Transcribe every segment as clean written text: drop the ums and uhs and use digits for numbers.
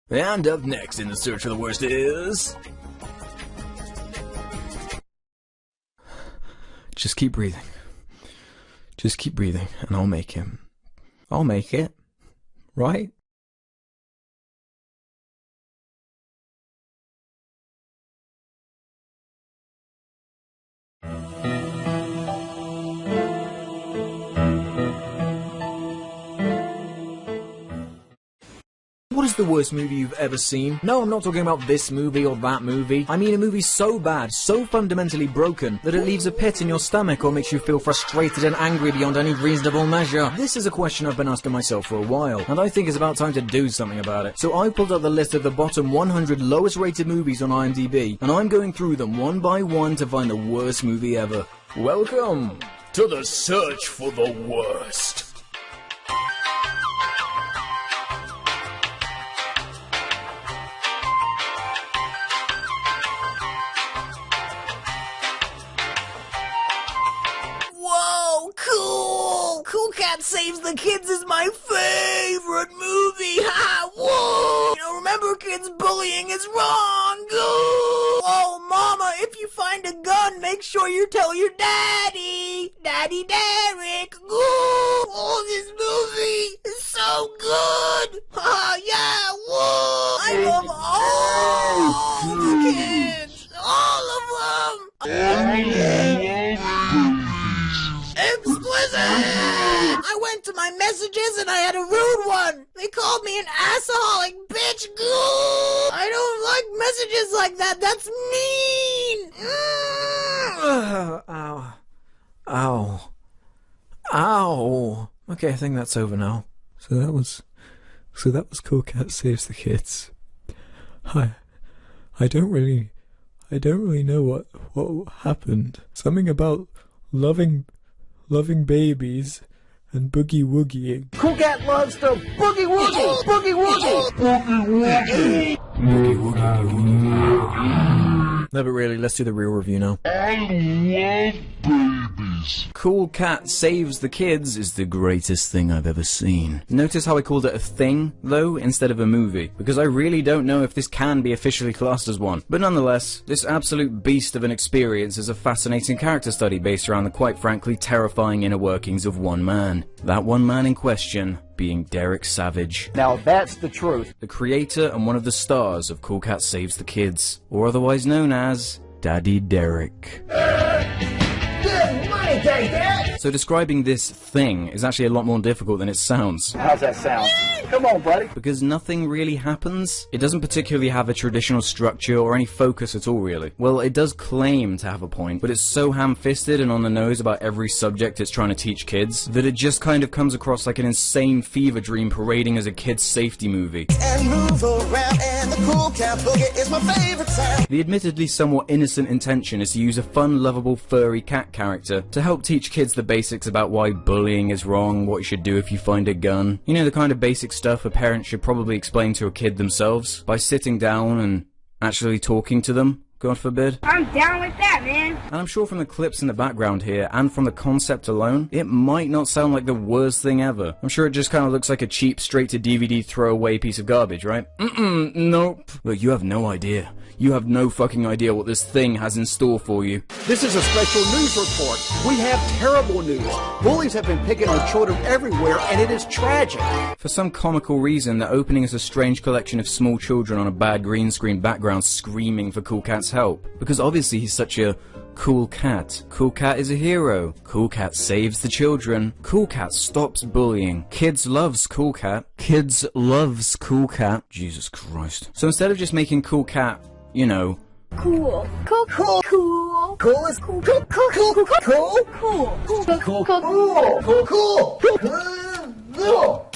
And up next in the search for the worst is... Just keep breathing. Just keep breathing, and I'll make him. I'll make it. Right? What is the worst movie you've ever seen? No, I'm not talking about this movie or that movie. I mean a movie so bad, so fundamentally broken, that it leaves a pit in your stomach or makes you feel frustrated and angry beyond any reasonable measure. This is a question I've been asking myself for a while, and I think it's about time to do something about it. So I pulled out the list of the bottom 100 lowest rated movies on IMDb, and I'm going through them one by one to find the worst movie ever. Welcome to the search for the worst. CoolCat Saves the Kids is my favorite movie! Ha! Whoa! You know, remember kids, bullying is wrong! Oh, Mama, if you find a gun, make sure you tell your daddy! Daddy Derek! Oh, this movie is so good! Ha! Yeah! Whoa! I love all the kids! All of them! Explicit! I went to my messages and I had a rude one. They called me an assholic bitch. I don't like messages like that. That's mean. Ow. Ow. Ow. Okay, I think that's over now. So that was CoolCat Saves the Kids. I don't really know what happened. Something about loving babies and boogie woogieing. CoolCat loves to boogie woogie! Boogie woogie! Boogie woogie! No, but really, let's do the real review now. I love babies. CoolCat Saves the Kids is the greatest thing I've ever seen. Notice how I called it a thing, though, instead of a movie, because I really don't know if this can be officially classed as one. But nonetheless, this absolute beast of an experience is a fascinating character study based around the quite frankly terrifying inner workings of one man. That one man in question being Derek Savage. Now that's the truth. The creator and one of the stars of CoolCat Saves the Kids, or otherwise known as Daddy Derek. Good money, Daddy Derek! So describing this thing is actually a lot more difficult than it sounds. How's that sound? Come on, buddy. Because nothing really happens. It doesn't particularly have a traditional structure or any focus at all, really. Well, it does claim to have a point, but it's so ham-fisted and on the nose about every subject it's trying to teach kids that it just kind of comes across like an insane fever dream parading as a kid's safety movie. And move around, and the CoolCat boogie is my favorite sound. The admittedly somewhat innocent intention is to use a fun, lovable, furry cat character to help teach kids the basics about why bullying is wrong, what you should do if you find a gun. You know, the kind of basic stuff a parent should probably explain to a kid themselves by sitting down and actually talking to them, God forbid. I'm down with that, man. And I'm sure from the clips in the background here, and from the concept alone, it might not sound like the worst thing ever. I'm sure it just kind of looks like a cheap, straight-to-DVD throwaway piece of garbage, right? Nope. Look, you have no idea. You have no fucking idea what this thing has in store for you. This is a special news report. We have terrible news. Bullies have been picking on children everywhere, and it is tragic. For some comical reason, the opening is a strange collection of small children on a bad green screen background screaming for CoolCat's help. Because obviously he's such a cool cat. CoolCat is a hero. CoolCat saves the children. CoolCat stops bullying. Kids loves CoolCat. Kids loves CoolCat. Jesus Christ. So instead of just making CoolCat, you know, Cool. Cool. Cool. Cool. Cool is cool. Cool. Cool. Cool. Cool. Cool. Cool. Cool. Cool. Cool.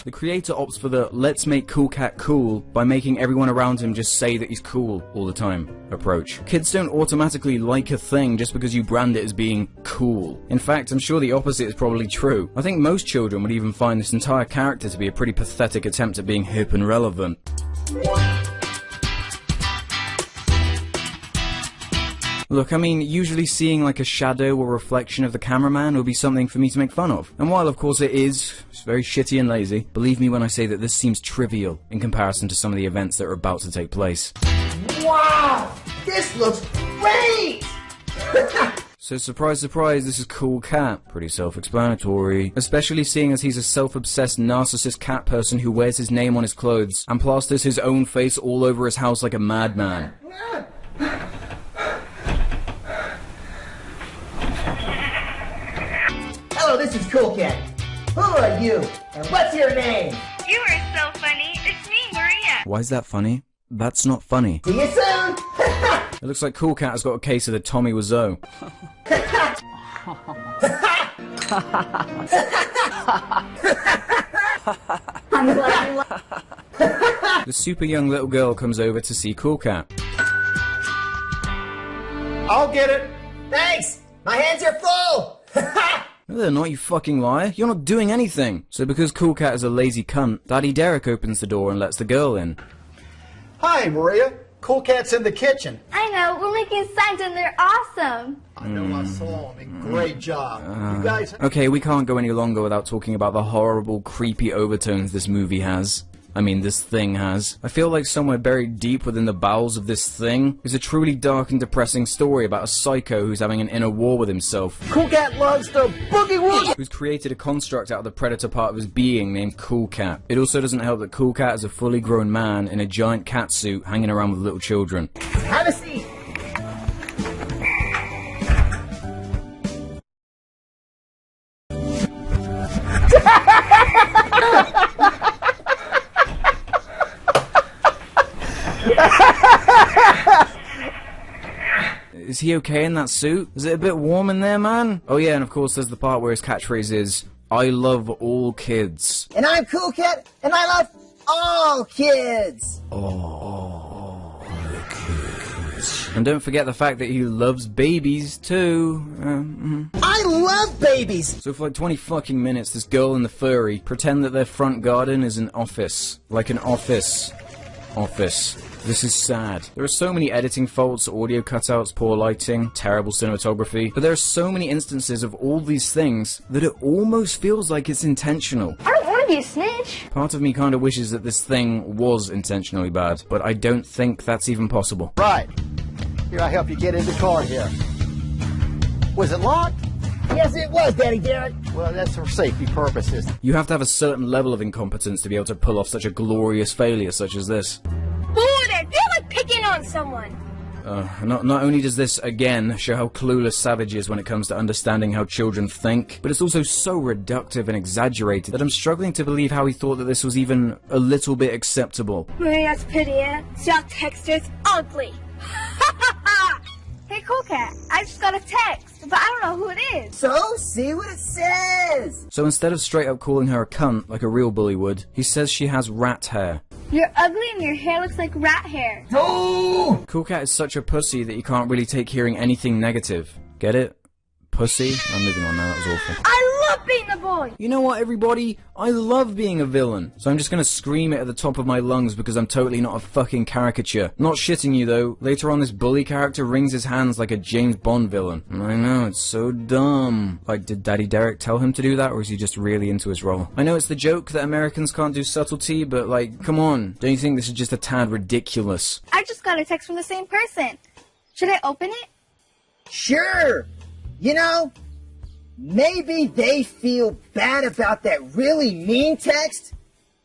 the creator opts for the let's make CoolCat cool by making everyone around him just say that he's cool all the time approach. Kids don't automatically like a thing just because you brand it as being cool. In fact, I'm sure the opposite is probably true. I think most children would even find this entire character to be a pretty pathetic attempt at being hip and relevant. Look, I mean, usually seeing like a shadow or reflection of the cameraman would be something for me to make fun of. And while of course it's very shitty and lazy, believe me when I say that this seems trivial in comparison to some of the events that are about to take place. Wow! This looks great! So surprise, surprise, this is CoolCat. Pretty self-explanatory. Especially seeing as he's a self-obsessed narcissist cat person who wears his name on his clothes and plasters his own face all over his house like a madman. Hello, this is CoolCat. Who are you? And what's your name? You are so funny. It's me, Maria. Why is that funny? That's not funny. See you soon! It looks like CoolCat has got a case of the Tommy Wiseau. I'm glad you The super young little girl comes over to see CoolCat. I'll get it. Thanks! My hands are full! No, they're not, you fucking liar. You're not doing anything. So because CoolCat is a lazy cunt, Daddy Derek opens the door and lets the girl in. Hi, Maria. CoolCat's in the kitchen. I know. We're making signs and they're awesome. I know I saw him. Great job. You guys... Okay, we can't go any longer without talking about the horrible, creepy overtones this movie has. I mean, this thing has. I feel like somewhere buried deep within the bowels of this thing is a truly dark and depressing story about a psycho who's having an inner war with himself. CoolCat loves the boogie woogie. Who's created a construct out of the predator part of his being named CoolCat. It also doesn't help that CoolCat is a fully grown man in a giant cat suit hanging around with little children. Have a seat! Is he okay in that suit? Is it a bit warm in there, man? Oh yeah, and of course there's the part where his catchphrase is, I love all kids. And I'm CoolCat, and I love all kids! And don't forget the fact that he loves babies too. I love babies! So for like 20 fucking minutes, this girl and the furry pretend that their front garden is an office. Like an office. This is sad. There are so many editing faults, audio cutouts, poor lighting, terrible cinematography, but there are so many instances of all these things that it almost feels like it's intentional. I don't want to be a snitch. Part of me kind of wishes that this thing was intentionally bad, but I don't think that's even possible. Right. Here, I help you get in the car here. Was it locked? Yes, it was, Daddy Derek. Well, that's for safety purposes. You have to have a certain level of incompetence to be able to pull off such a glorious failure such as this. Ooh, they feel like picking on someone. Not only does this, again, show how clueless Savage is when it comes to understanding how children think, but it's also so reductive and exaggerated that I'm struggling to believe how he thought that this was even a little bit acceptable. Maria's pretty, eh? Y'all texter's ugly. Hey, CoolCat, I just got a text, but I don't know who it is. So, see what it says! So instead of straight up calling her a cunt like a real bully would, he says she has rat hair. You're ugly and your hair looks like rat hair. Oh! CoolCat is such a pussy that you can't really take hearing anything negative. Get it? Pussy? I'm moving on now, that was awful. I love being a boy. You know what, everybody? I love being a villain. So I'm just gonna scream it at the top of my lungs because I'm totally not a fucking caricature. Not shitting you though, later on this bully character wrings his hands like a James Bond villain. I know, it's so dumb. Like, did Daddy Derek tell him to do that, or is he just really into his role? I know it's the joke that Americans can't do subtlety, but like, come on. Don't you think this is just a tad ridiculous? I just got a text from the same person. Should I open it? Sure! You know, maybe they feel bad about that really mean text,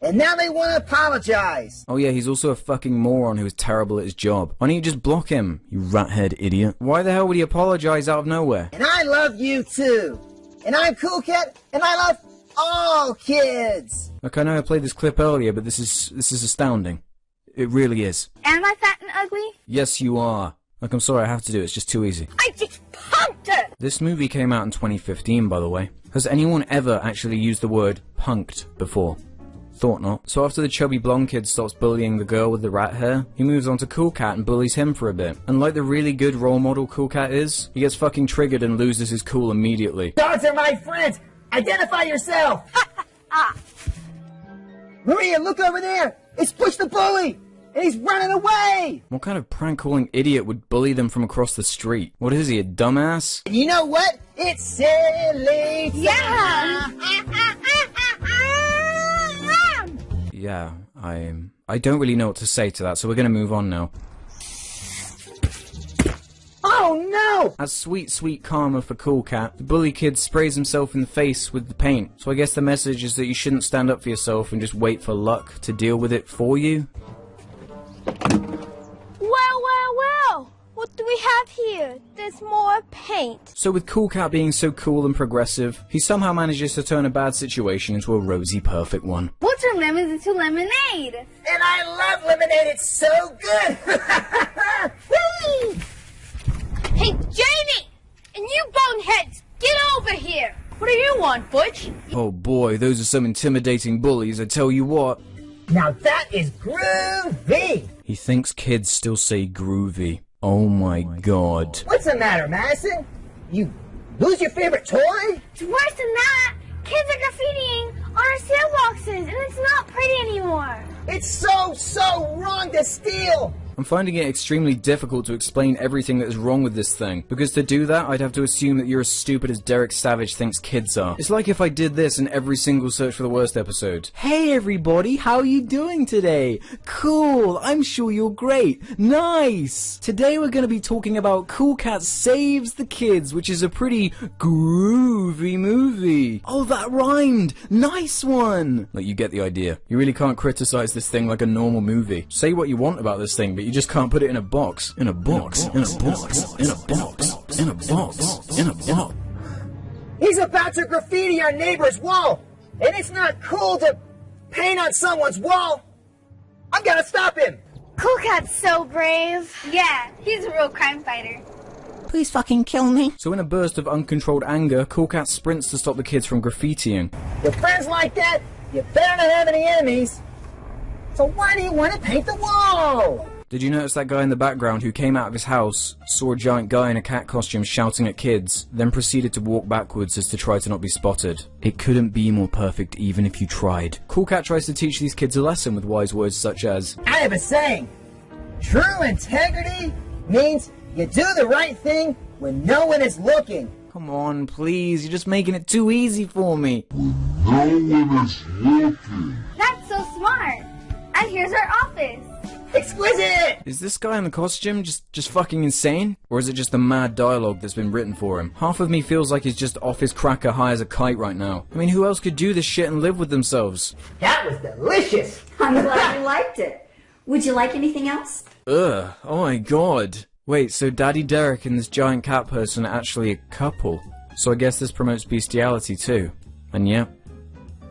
and now they want to apologize. Oh yeah, he's also a fucking moron who is terrible at his job. Why don't you just block him, you rat-head idiot? Why the hell would he apologize out of nowhere? And I love you too. And I'm CoolCat, and I love all kids. Look, I know I played this clip earlier, but this is astounding. It really is. Am I fat and ugly? Yes, you are. Like, I'm sorry, I have to do it. It's just too easy. I just punked her! This movie came out in 2015, by the way. Has anyone ever actually used the word punked before? Thought not. So after the chubby blonde kid stops bullying the girl with the rat hair, he moves on to CoolCat and bullies him for a bit. And like the really good role model CoolCat is, he gets fucking triggered and loses his cool immediately. Dogs are my friends. Identify yourself. Maria, look over there. It's Push the Bully. and he's running away! What kind of prank-calling idiot would bully them from across the street? What is he, a dumbass? And you know what? It's silly. Yeah! Yeah, I don't really know what to say to that, so we're gonna move on now. Oh no! As sweet, sweet karma for CoolCat, the bully kid sprays himself in the face with the paint. So I guess the message is that you shouldn't stand up for yourself and just wait for luck to deal with it for you. Well, what do we have here? There's more paint. So with CoolCat being so cool and progressive, he somehow manages to turn a bad situation into a rosy, perfect one. We'll turn lemons into lemonade. And I love lemonade, it's so good! Whee! Hey, Jamie! And you boneheads, get over here! What do you want, Butch? Oh boy, those are some intimidating bullies, I tell you what. Now that is groovy! He thinks kids still say groovy. Oh my god. What's the matter, Madison? You lose your favorite toy? It's worse than that! Kids are graffitiing on our mailboxes, and it's not pretty anymore! It's so wrong to steal! I'm finding it extremely difficult to explain everything that is wrong with this thing, because to do that, I'd have to assume that you're as stupid as Derek Savage thinks kids are. It's like if I did this in every single Search for the Worst episode. Hey everybody, how you doing today? Cool, I'm sure you're great. Nice! Today we're gonna be talking about CoolCat Saves the Kids, which is a pretty groovy movie. Oh, that rhymed! Nice one! Like, you get the idea. You really can't criticize this thing like a normal movie. Say what you want about this thing, but you just can't put it in a box. In a box. In a box. In a box. In a box. In a box. He's about to graffiti our neighbor's wall, and it's not cool to paint on someone's wall. I'm gonna stop him. CoolCat's so brave. Yeah, he's a real crime fighter. Please fucking kill me. So in a burst of uncontrolled anger, CoolCat sprints to stop the kids from graffitiing. With friends like that, you better not have any enemies. So why do you want to paint the wall? Did you notice that guy in the background who came out of his house, saw a giant guy in a cat costume shouting at kids, then proceeded to walk backwards as to try to not be spotted? It couldn't be more perfect even if you tried. CoolCat tries to teach these kids a lesson with wise words such as, I have a saying. True integrity means you do the right thing when no one is looking. come on, please, you're just making it too easy for me. No one is looking. That's so smart. And here's our office. Exquisite! Is this guy in the costume just fucking insane? Or is it just the mad dialogue that's been written for him? Half of me feels like he's just off his cracker high as a kite right now. I mean, who else could do this shit and live with themselves? That was delicious! I'm glad you liked it. Would you like anything else? Ugh, oh my god. Wait, so Daddy Derek and this giant cat person are actually a couple. So I guess this promotes bestiality too. And yeah,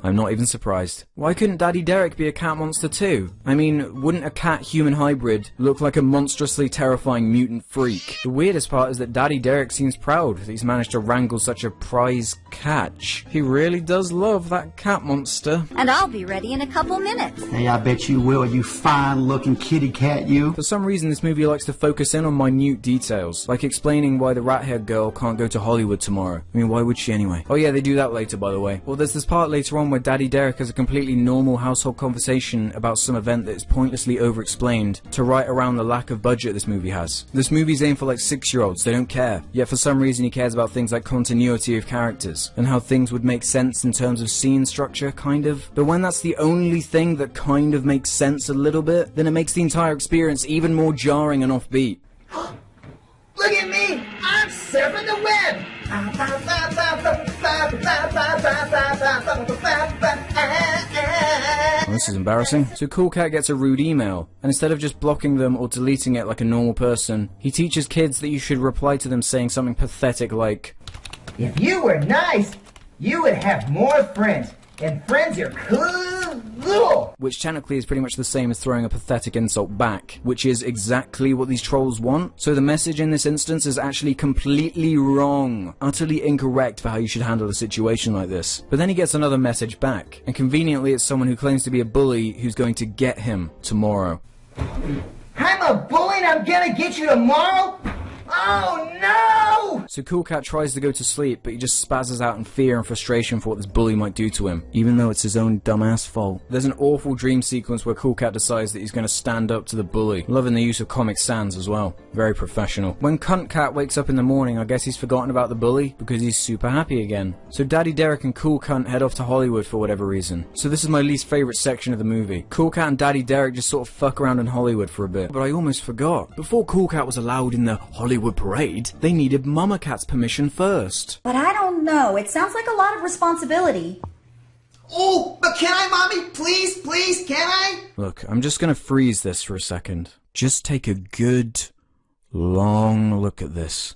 I'm not even surprised. Why couldn't Daddy Derek be a cat monster too? I mean, wouldn't a cat-human hybrid look like a monstrously terrifying mutant freak? The weirdest part is that Daddy Derek seems proud that he's managed to wrangle such a prize catch. He really does love that cat monster. And I'll be ready in a couple minutes. Hey, I bet you will, you fine-looking kitty cat, you. For some reason, this movie likes to focus in on minute details, like explaining why the rat-haired girl can't go to Hollywood tomorrow. I mean, why would she anyway? Oh yeah, they do that later, by the way. Well, there's this part later on where Daddy Derek has a completely normal household conversation about some event that is pointlessly over-explained to right around the lack of budget this movie has. This movie's aimed for like 6-year-olds, they don't care. Yet for some reason he cares about things like continuity of characters, and how things would make sense in terms of scene structure, kind of. But when that's the only thing that kind of makes sense a little bit, then it makes the entire experience even more jarring and offbeat. Look at me! I'm surfing the web! Oh, this is embarrassing. So CoolCat gets a rude email, and instead of just blocking them or deleting it like a normal person, he teaches kids that you should reply to them saying something pathetic like, If you were nice, you would have more friends. And friends are cool! which technically is pretty much the same as throwing a pathetic insult back, which is exactly what these trolls want. So the message in this instance is actually completely wrong, utterly incorrect for how you should handle a situation like this. But then he gets another message back, and conveniently it's someone who claims to be a bully who's going to get him tomorrow. I'm a bully and I'm gonna get you tomorrow? Oh no! So CoolCat tries to go to sleep, but he just spazzes out in fear and frustration for what this bully might do to him, even though it's his own dumbass fault. There's an awful dream sequence where CoolCat decides that he's going to stand up to the bully, loving the use of Comic Sans as well. Very professional. When Cunt Cat wakes up in the morning, I guess he's forgotten about the bully, because he's super happy again. So Daddy Derek and Cool Cunt head off to Hollywood for whatever reason. So this is my least favourite section of the movie. CoolCat and Daddy Derek just sort of fuck around in Hollywood for a bit. But I almost forgot. Before CoolCat was allowed in the Hollywood parade, they needed Mama Cat's permission first. But I don't know. It sounds like a lot of responsibility. Oh, but can I, Mommy? Please, please, can I? Look, I'm just gonna freeze this for a second. Just take a good, long look at this.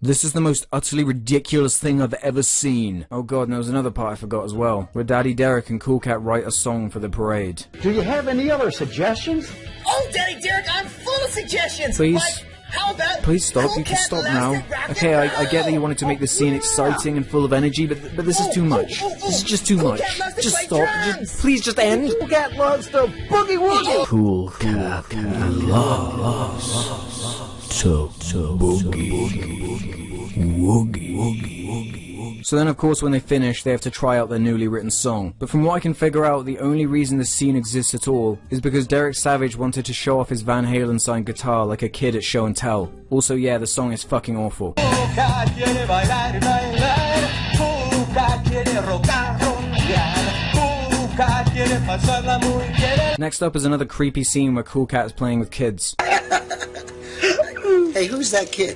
This is the most utterly ridiculous thing I've ever seen. Oh god, and there was another part I forgot as well, where Daddy Derek and CoolCat write a song for the parade. Do you have any other suggestions? Oh, Daddy Derek, I'm full of suggestions! Please? Like, how about Please stop, Cool you can Cat stop loves now. to rock and Okay, I get that you roll. wanted to make the scene exciting and full of energy, but this is too much. This is just too Cool much. Cat loves to Just play stop. drums. Please just end. CoolCat loves to boogie woogie. Cool Cat loves to boogie woogie. So then, of course, when they finish, they have to try out their newly written song. But from what I can figure out, the only reason this scene exists at all is because Derek Savage wanted to show off his Van Halen signed guitar like a kid at show and tell. Also, yeah, the song is fucking awful. Next up is another creepy scene where CoolCat is playing with kids. Hey, who's that kid?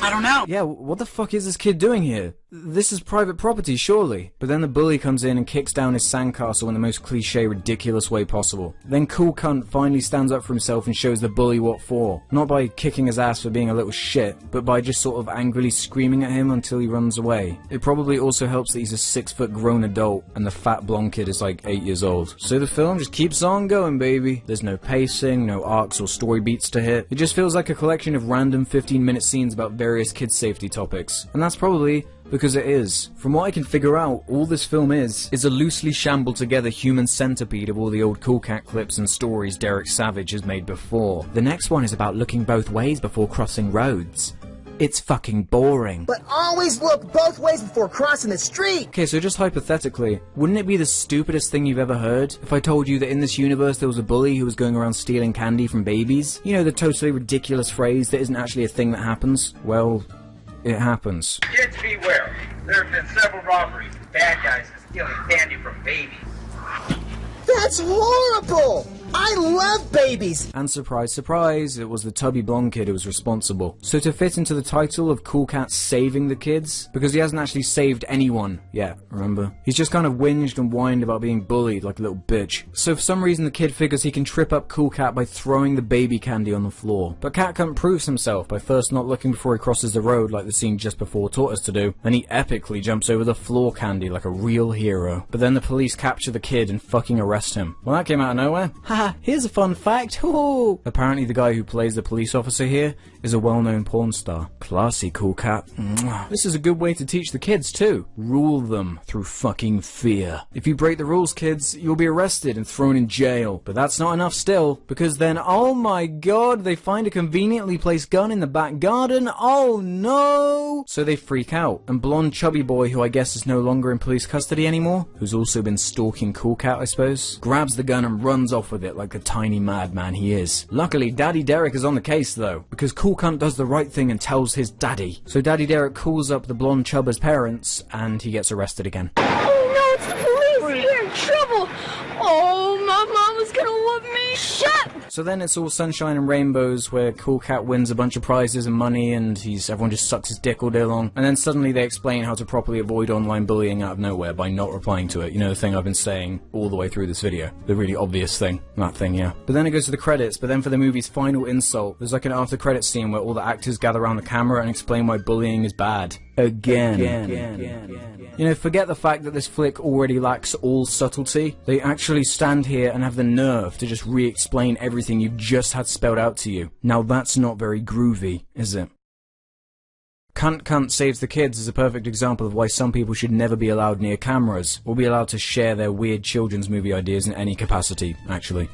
I don't know. Yeah, what the fuck is this kid doing here? This is private property, surely. But then the bully comes in and kicks down his sandcastle in the most cliche, ridiculous way possible. Then Cool Cunt finally stands up for himself and shows the bully what for. Not by kicking his ass for being a little shit, but by just sort of angrily screaming at him until he runs away. It probably also helps that he's a 6-foot grown adult and the fat blonde kid is like 8 years old. So the film just keeps on going, baby. There's no pacing, no arcs or story beats to hit. It just feels like a collection of random 15-minute scenes about various kids' safety topics. And that's probably because it is. From what I can figure out, all this film is a loosely shambled together human centipede of all the old CoolCat clips and stories Derek Savage has made before. The next one is about looking both ways before crossing roads. It's fucking boring. But always look both ways before crossing the street. Okay, so just hypothetically, wouldn't it be the stupidest thing you've ever heard if I told you that in this universe there was a bully who was going around stealing candy from babies? You know, the totally ridiculous phrase that isn't actually a thing that happens? Well, it happens. Kids beware. There have been several robberies with bad guys stealing candy from babies. That's horrible! I love babies! And surprise, surprise, it was the tubby blonde kid who was responsible. So to fit into the title of CoolCat saving the kids, because he hasn't actually saved anyone yet, remember? He's just kind of whinged and whined about being bullied like a little bitch. So for some reason the kid figures he can trip up CoolCat by throwing the baby candy on the floor. But Cat Cunt proves himself by first not looking before he crosses the road like the scene just before taught us to do, and he epically jumps over the floor candy like a real hero. But then the police capture the kid and fucking arrest him. Well, that came out of nowhere. Haha, here's a fun fact. Hoo-hoo. Apparently the guy who plays the police officer here is a well-known porn star. Classy, CoolCat. Mwah. This is a good way to teach the kids too. Rule them through fucking fear. If you break the rules, kids, you'll be arrested and thrown in jail. But that's not enough still, because then, oh my god, they find a conveniently placed gun in the back garden. Oh no! So they freak out, and blonde chubby boy, who I guess is no longer in police custody anymore, who's also been stalking CoolCat, I suppose, grabs the gun and runs off with it like the tiny madman he is. Luckily, Daddy Derek is on the case though, because Cool Cunt does the right thing and tells his daddy. So Daddy Derek calls up the blonde chubber's parents, and he gets arrested again. Oh no, it's the police! We're in trouble! Oh, my mama's gonna love me! Shut! So then it's all sunshine and rainbows where CoolCat wins a bunch of prizes and money and everyone just sucks his dick all day long. And then suddenly they explain how to properly avoid online bullying out of nowhere by not replying to it. You know, the thing I've been saying all the way through this video. The really obvious thing. That thing, yeah. But then it goes to the credits, but then for the movie's final insult, there's like an after credits scene where all the actors gather around the camera and explain why bullying is bad. Again. You know, forget the fact that this flick already lacks all subtlety. They actually stand here and have the nerve to just re-explain everything you've just had spelled out to you. Now that's not very groovy, is it? Cunt Cunt Saves the Kids is a perfect example of why some people should never be allowed near cameras, or be allowed to share their weird children's movie ideas in any capacity, actually.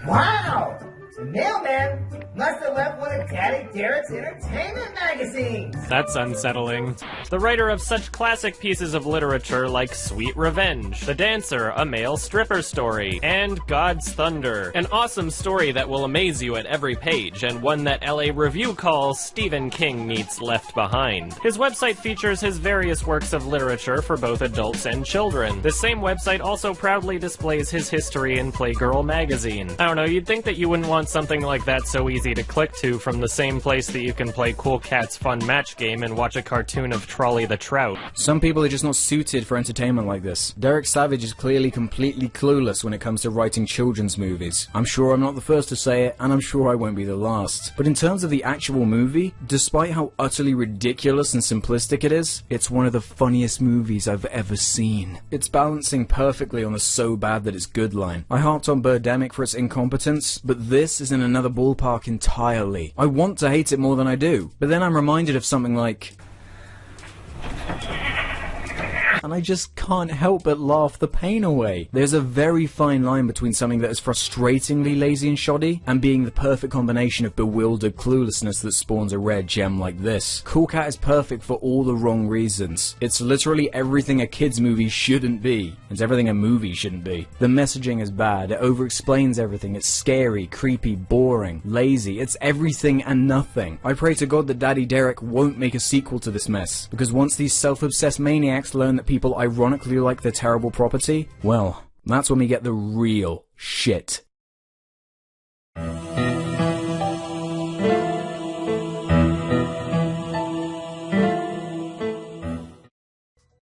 Wow! The mailman must have left one of Daddy Derek's entertainment magazines. That's unsettling. The writer of such classic pieces of literature like Sweet Revenge, The Dancer, a male stripper story, and God's Thunder, an awesome story that will amaze you at every page, and one that LA Review calls Stephen King meets Left Behind. His website features his various works of literature for both adults and children. This same website also proudly displays his history in Playgirl magazine. I don't know, you'd think that you wouldn't want something like that so easy to click to from the same place that you can play CoolCat's fun match game and watch a cartoon of Trolley the Trout. Some people are just not suited for entertainment like this. Derek Savage is clearly completely clueless when it comes to writing children's movies. I'm sure I'm not the first to say it, and I'm sure I won't be the last. But in terms of the actual movie, despite how utterly ridiculous and simplistic it is, it's one of the funniest movies I've ever seen. It's balancing perfectly on the so bad that it's good line. I harped on Birdemic for its incompetence, but this is in another ballpark entirely. I want to hate it more than I do, but then I'm reminded of something like... and I just can't help but laugh the pain away. There's a very fine line between something that is frustratingly lazy and shoddy, and being the perfect combination of bewildered cluelessness that spawns a rare gem like this. CoolCat is perfect for all the wrong reasons. It's literally everything a kid's movie shouldn't be. It's everything a movie shouldn't be. The messaging is bad, it over-explains everything, it's scary, creepy, boring, lazy, it's everything and nothing. I pray to God that Daddy Derek won't make a sequel to this mess, because once these self-obsessed maniacs learn that people ironically like their terrible property, well, that's when we get the real shit.